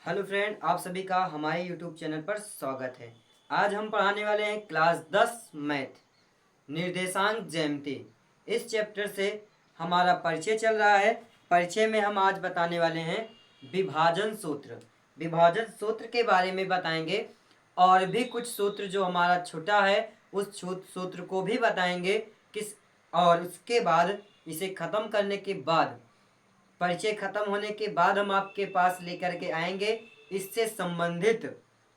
Hello friend, आप सभी का हमारे यूट्यूब चैनल पर स्वागत है। आज हम पढ़ाने वाले हैं क्लास 10 मैथ निर्देशांक ज्यामिति। इस चैप्टर से हमारा परिचय चल रहा है। परिचय में हम आज बताने वाले हैं विभाजन सूत्र। विभाजन सूत्र के बारे में बताएंगे और भी कुछ सूत्र जो हमारा छोटा है उस सूत्र को भी बताएंगे किस। और उसके बाद इसे ख़त्म करने के बाद, परिचय खत्म होने के बाद हम आपके पास लेकर के आएंगे इससे संबंधित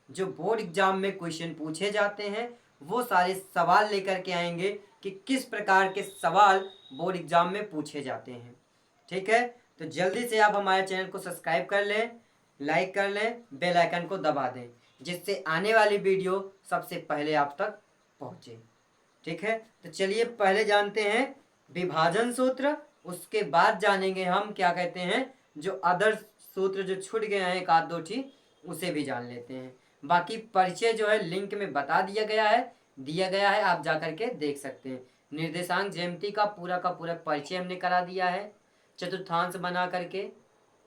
जो बोर्ड एग्जाम में क्वेश्चन पूछे जाते हैं वो सारे सवाल लेकर के आएंगे कि किस प्रकार के सवाल बोर्ड एग्जाम में पूछे जाते हैं। ठीक है, तो जल्दी से आप हमारे चैनल को सब्सक्राइब कर लें, लाइक कर लें, बेल आइकन को दबा दें जिससे आने वाली वीडियो सबसे पहले आप तक पहुंचे। ठीक है, तो चलिए पहले जानते हैं विभाजन सूत्र, उसके बाद जानेंगे हम क्या कहते हैं जो अदर सूत्र जो छूट गए हैं एक आध दो ठीक उसे भी जान लेते हैं। बाकी परिचय जो है लिंक में बता दिया गया है, आप जाकर के देख सकते हैं। निर्देशांक ज्यामिति का पूरा परिचय हमने करा दिया है चतुर्थांश बना करके।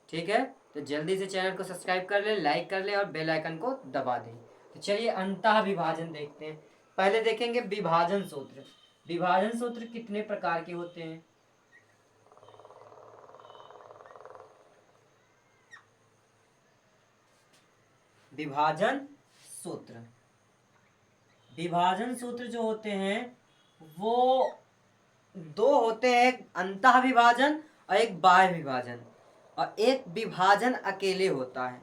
ठीक है, तो जल्दी से चैनल को सब्सक्राइब कर ले, लाइक कर ले और बेल आइकन को दबा दें। तो चलिए अंतः विभाजन देखते हैं। पहले देखेंगे विभाजन सूत्र। विभाजन सूत्र कितने प्रकार के होते हैं? विभाजन सूत्र, विभाजन सूत्र जो होते हैं वो दो होते हैं, एक अंतः विभाजन और एक बाह्य विभाजन, और एक विभाजन अकेले होता है।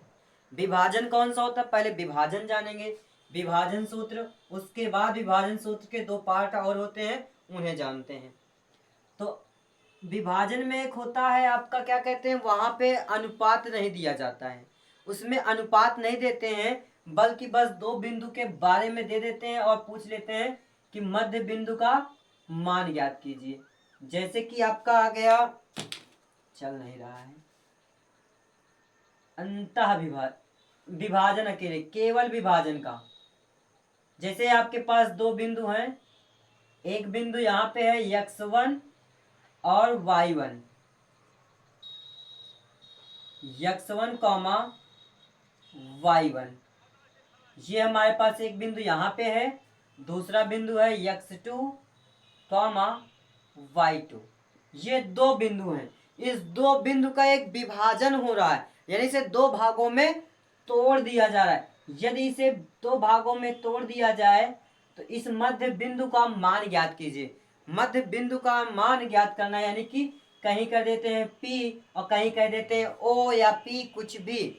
विभाजन कौन सा होता है पहले विभाजन जानेंगे, विभाजन सूत्र, उसके बाद विभाजन सूत्र के दो पार्ट और होते हैं उन्हें जानते हैं। तो विभाजन में एक होता है आपका क्या कहते हैं, वहां पे अनुपात नहीं दिया जाता है, उसमें अनुपात नहीं देते हैं बल्कि बस दो बिंदु के बारे में दे देते हैं और पूछ लेते हैं कि मध्य बिंदु का मान ज्ञात कीजिए। जैसे कि आपका आ गया, चल नहीं रहा है, अंतः विभाजन अकेले केवल विभाजन का। जैसे आपके पास दो बिंदु हैं, एक बिंदु यहाँ पे है x1 और y1, x1 कॉमा y1, ये हमारे पास एक बिंदु यहाँ पे है, दूसरा बिंदु है x2 कॉमा y2। ये दो बिंदु हैं, इस दो बिंदु का एक विभाजन हो रहा है, यानी इसे दो भागों में तोड़ दिया जा रहा है। यदि इसे दो भागों में तोड़ दिया जाए तो इस मध्य बिंदु का मान ज्ञात कीजिए। मध्य बिंदु का मान ज्ञात करना यानी कि कहीं कर देते हैं P और कहीं कह देते हैं O या P, कुछ भी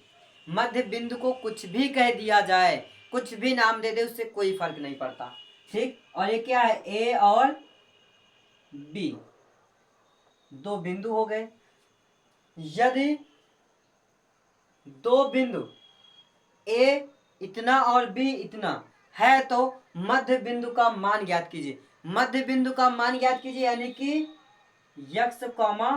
मध्य बिंदु को कुछ भी कह दिया जाए, कुछ भी नाम दे दे, उससे कोई फर्क नहीं पड़ता। ठीक, और ये क्या है A और B, दो बिंदु हो गए। यदि दो बिंदु A इतना और B इतना है तो मध्य बिंदु का मान ज्ञात कीजिए। मध्य बिंदु का मान ज्ञात कीजिए यानी कि x कॉमा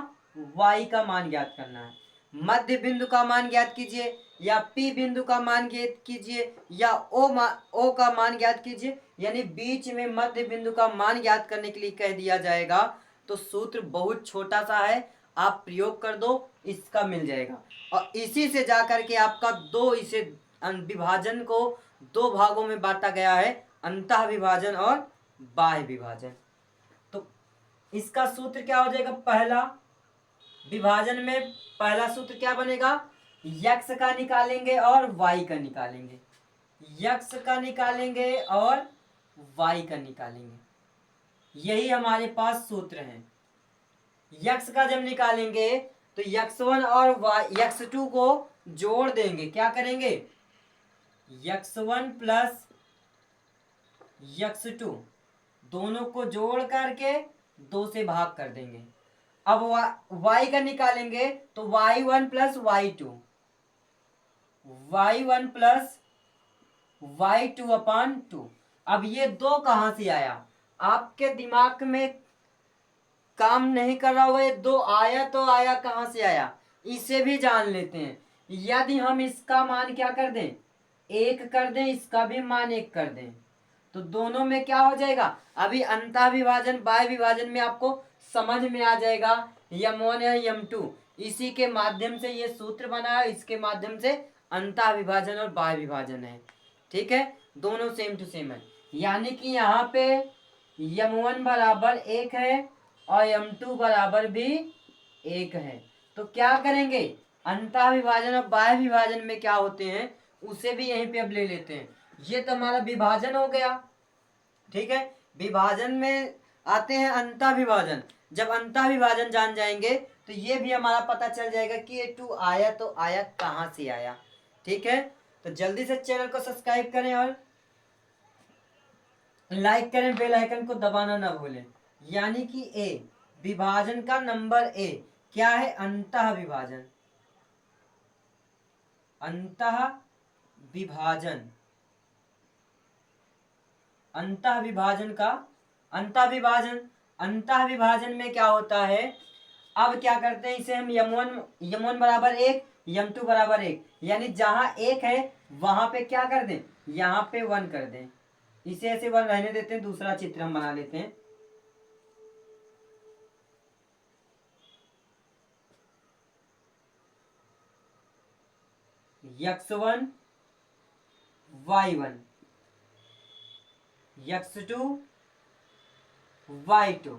y का मान ज्ञात करना है। मध्य बिंदु का मान ज्ञात कीजिए या P बिंदु का मान ज्ञात कीजिए या O का मान ज्ञात कीजिए, यानी बीच में मध्य बिंदु का मान ज्ञात करने के लिए कह दिया जाएगा तो सूत्र बहुत छोटा सा है, आप प्रयोग कर दो, इसका मिल जाएगा। और इसी से जाकर के आपका दो, इसे विभाजन को दो भागों में बांटा गया है, अंतः विभाजन और बाह्य विभाजन। तो इसका सूत्र क्या हो जाएगा, पहला विभाजन में पहला सूत्र क्या बनेगा, x का निकालेंगे और y का निकालेंगे, x का निकालेंगे और y का निकालेंगे, यही हमारे पास सूत्र है। x का जब निकालेंगे तो x1 और x2 को जोड़ देंगे, क्या करेंगे x1 प्लस x2 दोनों को जोड़ करके दो से भाग कर देंगे। अब y का निकालेंगे तो y1 plus y2, y1 plus y2 upon 2। अब ये दो कहां से आया, आपके दिमाग में काम नहीं कर रहा हुआ, ये दो आया तो आया कहां से आया, इसे भी जान लेते हैं। यदि हम इसका मान क्या कर दें, एक कर दें, इसका भी मान एक कर दें तो दोनों में क्या हो जाएगा, अभी अंतः विभाजन बाह्य विभाजन में आपको समझ में आ जाएगा। m1 या m2, इसी के माध्यम से ये सूत्र बना है, इसके माध्यम से अंतः विभाजन और बाह्य विभाजन है। ठीक है, दोनों सेम टू सेम है, यानी कि यहाँ पे m1 बराबर 1 है और m2 बराबर भी 1 है। तो क्या करेंगे, अंतः विभाजन और बाह्य विभाजन में क्या होते हैं उसे भी यहीं पे अब ले लेते हैं। ये तो हमारा विभाजन हो गया। ठीक है, विभाजन में आते हैं अंतः विभाजन। जब अंतः विभाजन जान जाएंगे तो ये भी हमारा पता चल जाएगा कि ये 2 आया तो आया कहाँ से आया। ठीक है, तो जल्दी से चैनल को सब्सक्राइब करें और लाइक करें, बेल आइकन को दबाना ना भूलें। यानी कि ए विभाजन का नंबर ए क्या है, अंतः विभाजन। अंतः विभाजन, अंतः विभाजन का अंतः विभाजन में क्या होता है, अब क्या करते हैं इसे हम यम वन बराबर 1 यम2 बराबर 1, यानी जहां 1 है वहां पे क्या कर दें, यहाँ पे 1 कर दें। इसे ऐसे 1 रहने देते हैं, दूसरा चित्र हम बना लेते हैं। x1 y1 x2 y2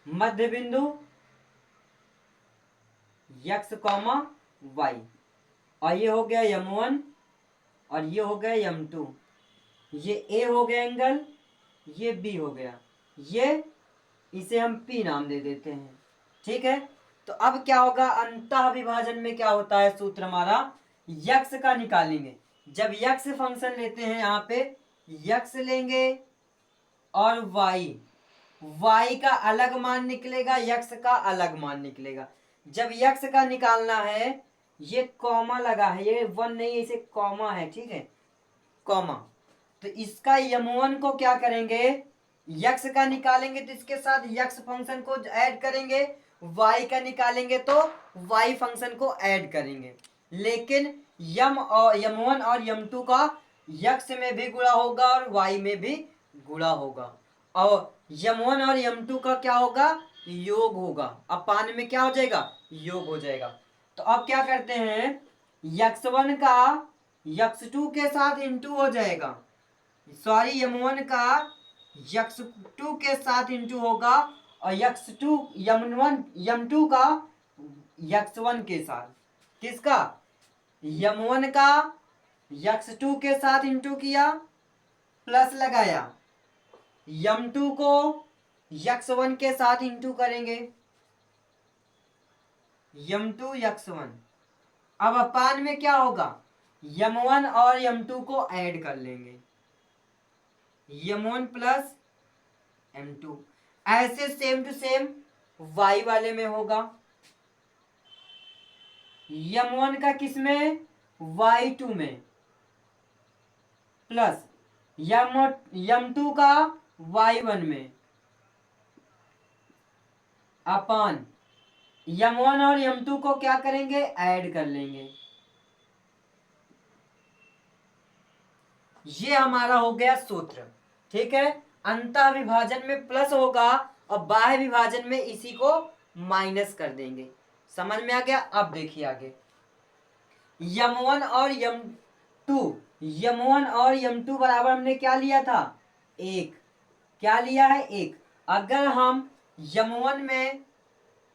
मध्य बिंदु x, y, और ये हो गया m1 और ये हो गया m2। ये a हो गया एंगल, ये b हो गया, ये इसे हम p नाम दे देते हैं। ठीक है, तो अब क्या होगा, अंतः विभाजन में क्या होता है, सूत्र हमारा x का निकालेंगे। जब x फंक्शन लेते हैं यहाँ पे x लेंगे और y का अलग मान निकलेगा, x का अलग मान निकलेगा। जब x का निकालना है, ये कॉमा लगा है, ये 1 नहीं है, इसे कॉमा है। ठीक है, कॉमा, तो इसका m1 को क्या करेंगे, x का निकालेंगे तो इसके साथ x फंक्शन को ऐड करेंगे, y का निकालेंगे तो y फंक्शन को ऐड करेंगे। लेकिन m1 और m2 का x में भी गुणा होगा और y में भी गुणा होगा, और m1 और m2 का क्या होगा, योग होगा। अब पाने में क्या हो जाएगा, योग हो जाएगा। तो अब क्या करते हैं, x1 का x2 के साथ इंटू हो जाएगा, सॉरी m1 का x2 के साथ इंटू होगा और m2 का x1 के साथ। किसका, m1 का x2 के साथ इंटू किया, प्लस लगाया, m2 को x1 के साथ इंटू करेंगे, m2 x1। अब अपान में क्या होगा, m1 और m2 को ऐड कर लेंगे, m1 प्लस m2। ऐसे सेम टू सेम y वाले में होगा, m1 का किस में, y2 में, प्लस m2 का y1 में, अपान m1 और m2 को क्या करेंगे, ऐड कर लेंगे। ये हमारा हो गया सूत्र। ठीक है, अंतः विभाजन में प्लस होगा और बाह्य विभाजन में इसी को माइनस कर देंगे। समझ में आ गया। अब देखिए आगे, m1 और m2 बराबर हमने क्या लिया था, 1। क्या लिया है, 1। अगर हम m1 में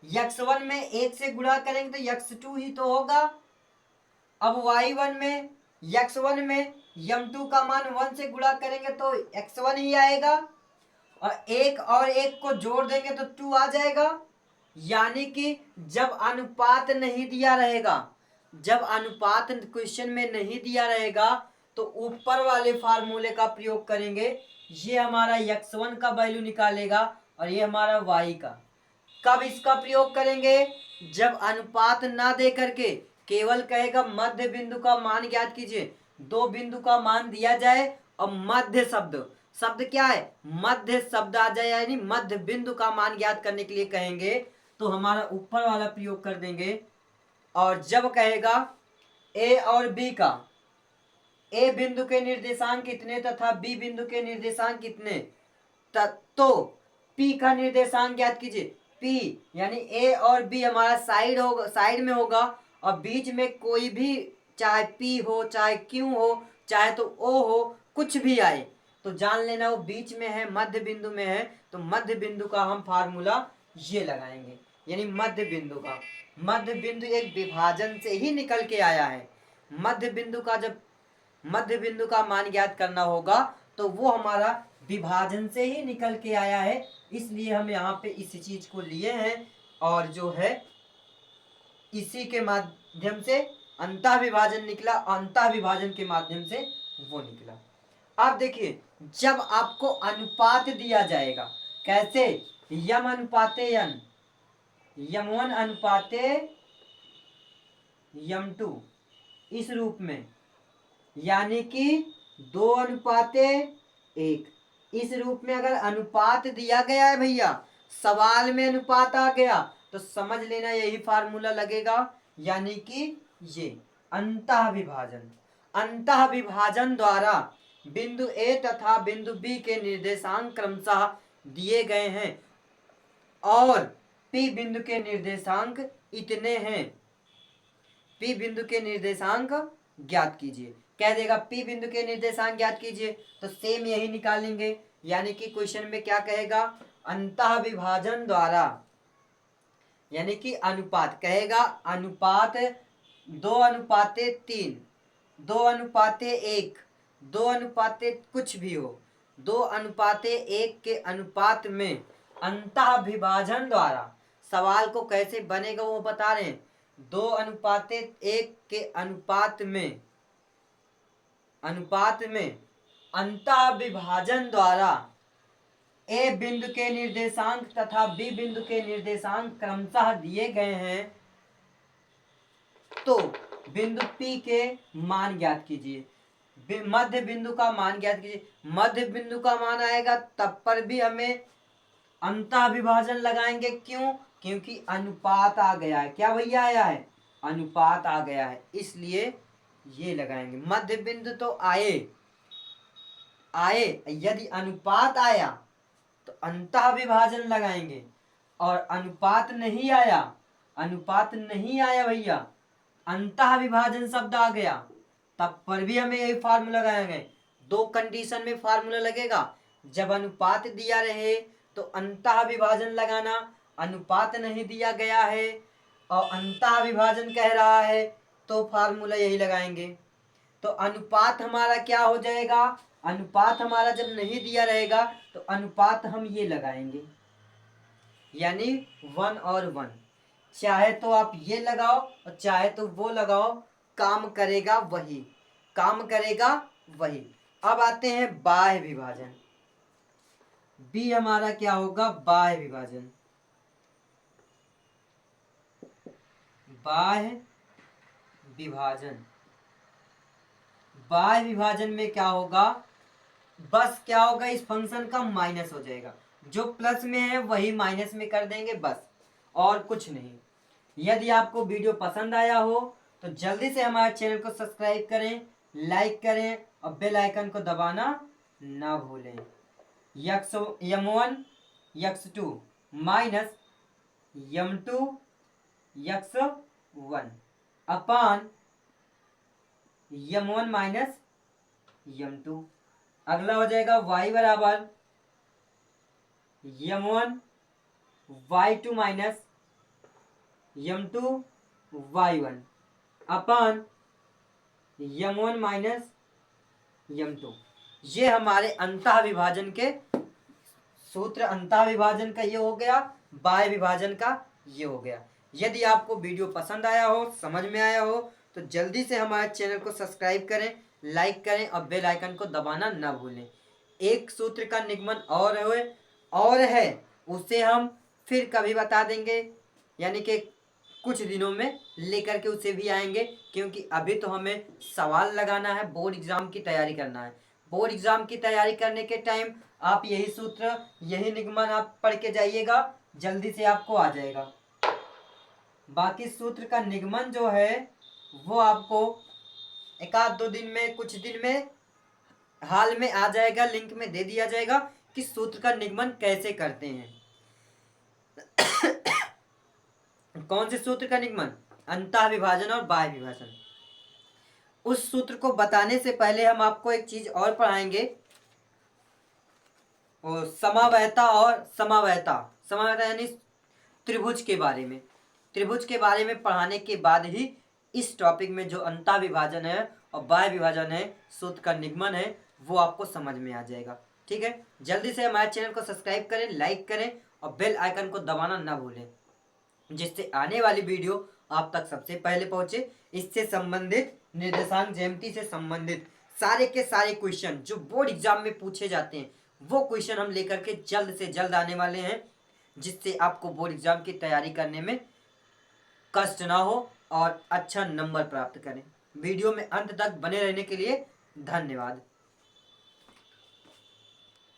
x1 में 1 से गुणा करेंगे तो x2 ही तो होगा। अब y1 में x1 में m2 का मान 1 से गुणा करेंगे तो x1 ही आएगा, और 1 और 1 को जोड़ देंगे तो 2 आ जाएगा। यानी कि जब अनुपात नहीं दिया रहेगा, जब अनुपात क्वेश्चन में नहीं दिया रहेगा तो ऊपर वाले फार्मूले का प्रयोग करेंगे। ये हमारा x1 का वैल्यू निकालेगा और ये हमारा y का। कब इसका प्रयोग करेंगे, जब अनुपात ना दे करके केवल कहेगा मध्य बिंदु का मान ज्ञात कीजिए। 2 बिंदु का मान दिया जाए और मध्य शब्द क्या है, मध्य शब्द आ जाए, यानी मध्य बिंदु का मान ज्ञात करने के लिए कहेंगे तो हमारा ऊपर वाला प्रयोग कर देंगे। और जब कहेगा ए और बी का, ए बिंदु के निर्देशांक कितने तथा बी बिंदु के निर्देशांक कितने, तो पी का निर्देशांक ज्ञात कीजिए। पी यानी ए और बी हमारा साइड में होगा और बीच में कोई भी चाहे पी हो, चाहे क्यू हो, चाहे तो ओ हो, कुछ भी आए तो जान लेना वो बीच में है, मध्य बिंदु में है। तो मध्य बिंदु का हम फार्मूला ये लगाएंगे, यानी मध्य बिंदु का, मध्य बिंदु एक विभाजन से ही निकल के आया है। मध्य बिंदु का जब मध्य बिंदु का मान ज्ञात करना होगा तो वो हमारा विभाजन से ही निकल के आया है, इसलिए हम यहाँ पे इस चीज को लिए हैं। और जो है इसी के माध्यम से अंतः विभाजन निकला, अंतः विभाजन के माध्यम से वो निकला। अब देखिए, जब आपको अनुपात दिया जाएगा, कैसे, यम अनुपाते यन, यम1 अनुपाते यम2, इस रूप में, यानी कि 2:1, इस रूप में अगर अनुपात दिया गया है भैया, सवाल में अनुपात आ गया तो समझ लेना यही फार्मूला लगेगा, यानी कि ये अंतः विभाजन। अंतः विभाजन द्वारा बिंदु ए तथा बिंदु बी के निर्देशांक क्रमशः दिए गए हैं और पी बिंदु के निर्देशांक इतने हैं। पी बिंदु के निर्देशांक ज्ञात कीजिए, कह देगा पी बिंदु के निर्देशांक ज्ञात कीजिए, तो सेम यही निकालेंगे, यानी कि क्वेश्चन में क्या कहेगा, अंतः विभाजन द्वारा, यानी कि अनुपात कहेगा, अनुपात 2:3, 2:1, 2:, कुछ भी हो, 2:1 के अनुपात में अंतः विभाजन द्वारा, सवाल को कैसे बनेगा वो बता रहे हैं। 2:1 के अनुपात में अंतः विभाजन द्वारा ए बिंदु के निर्देशांक तथा बी बिंदु के निर्देशांक क्रमशः दिए गए हैं, तो बिंदु P के मान ज्ञात कीजिए, मध्य बिंदु का मान ज्ञात कीजिए। मध्य बिंदु का मान आएगा तब पर भी हमें अंतः विभाजन लगाएंगे, क्यों, क्योंकि अनुपात आ गया है। क्या भैया आया है, अनुपात आ गया है, इसलिए ये लगाएंगे। मध्य बिंदु तो आए, यदि अनुपात आया तो अंतः विभाजन लगाएंगे, और अनुपात नहीं आया भैया, अंतः विभाजन शब्द आ गया, तब पर भी हमें यही फार्मूला लगाएंगे। दो कंडीशन में फार्मूला लगेगा, जब अनुपात दिया रहे तो अंतः विभाजन लगाना, अनुपात नहीं दिया गया है और अंतः विभाजन कह रहा है तो फार्मूला यही लगाएंगे। तो अनुपात हमारा क्या हो जाएगा, अनुपात हमारा जब नहीं दिया रहेगा तो अनुपात हम ये लगाएंगे, यानी 1 और 1, चाहे तो आप ये लगाओ और चाहे तो वो लगाओ, काम करेगा वही। अब आते हैं बाह्य विभाजन। बी हमारा क्या होगा, बाह्य विभाजन। बाह्य विभाजन में क्या होगा, बस क्या होगा, इस फंक्शन का माइनस हो जाएगा, जो प्लस में है वही माइनस में कर देंगे बस, और कुछ नहीं। यदि आपको वीडियो पसंद आया हो तो जल्दी से हमारे चैनल को सब्सक्राइब करें, लाइक करें और बेल आइकन को दबाना ना भूलें। यम1 x2 माइनस यम2 x1 अपान यम1 माइनस यम2। अगला हो जाएगा y बराबर यम1 y2 माइनस यम2 y1 अपान यम1 माइनस यम2। ये हमारे अंतः विभाजन के सूत्र, अंतः विभाजन का ये हो गया, बाह्य विभाजन का ये हो गया। यदि आपको वीडियो पसंद आया हो, समझ में आया हो, तो जल्दी से हमारे चैनल को सब्सक्राइब करें, लाइक करें और बेल आइकन को दबाना ना भूलें। एक सूत्र का निगमन और है, उसे हम फिर कभी बता देंगे, यानी कि कुछ दिनों में लेकर के उसे भी आएंगे, क्योंकि अभी तो हमें सवाल लगाना है, बोर्ड एग्जाम की तैयारी करना है। बोर्ड एग्जाम की तैयारी करने के टाइम आप यही सूत्र, यही निगमन आप पढ़ के जाइएगा, जल्दी से आपको आ जाएगा। बाकी सूत्र का निगमन जो है वो आपको एक आध दो दिन में, कुछ दिन में हाल में आ जाएगा, लिंक में दे दिया जाएगा कि सूत्र का निगमन कैसे करते हैं। कौन से सूत्र का निगमन, अंतः विभाजन और बाह्य विभाजन। उस सूत्र को बताने से पहले हम आपको एक चीज और पढ़ाएंगे, और समावयता और समावयता। समावयता यानी त्रिभुज के बारे में। त्रिभुज के बारे में पढ़ाने के बाद ही इस टॉपिक में जो अंतः विभाजन है और बाह्य विभाजन है, सूत्र का निगमन है, वो आपको समझ में आ जाएगा। ठीक है, जल्दी से हमारे चैनल को सब्सक्राइब करें, लाइक करें और बेल आइकन को दबाना ना भूलें, जिससे आने वाली वीडियो आप तक सबसे पहले पहुंचे। इससे संबंधित, निर्देशांक ज्यामिति से संबंधित सारे के सारे क्वेश्चन जो बोर्ड एग्जाम में पूछे जाते हैं, वो क्वेश्चन हम लेकर के जल्द से जल्द आने वाले हैं, जिससे आपको बोर्ड एग्जाम की तैयारी करने में कष्ट ना हो और अच्छा नंबर प्राप्त करें। वीडियो में अंत तक बने रहने के लिए धन्यवाद।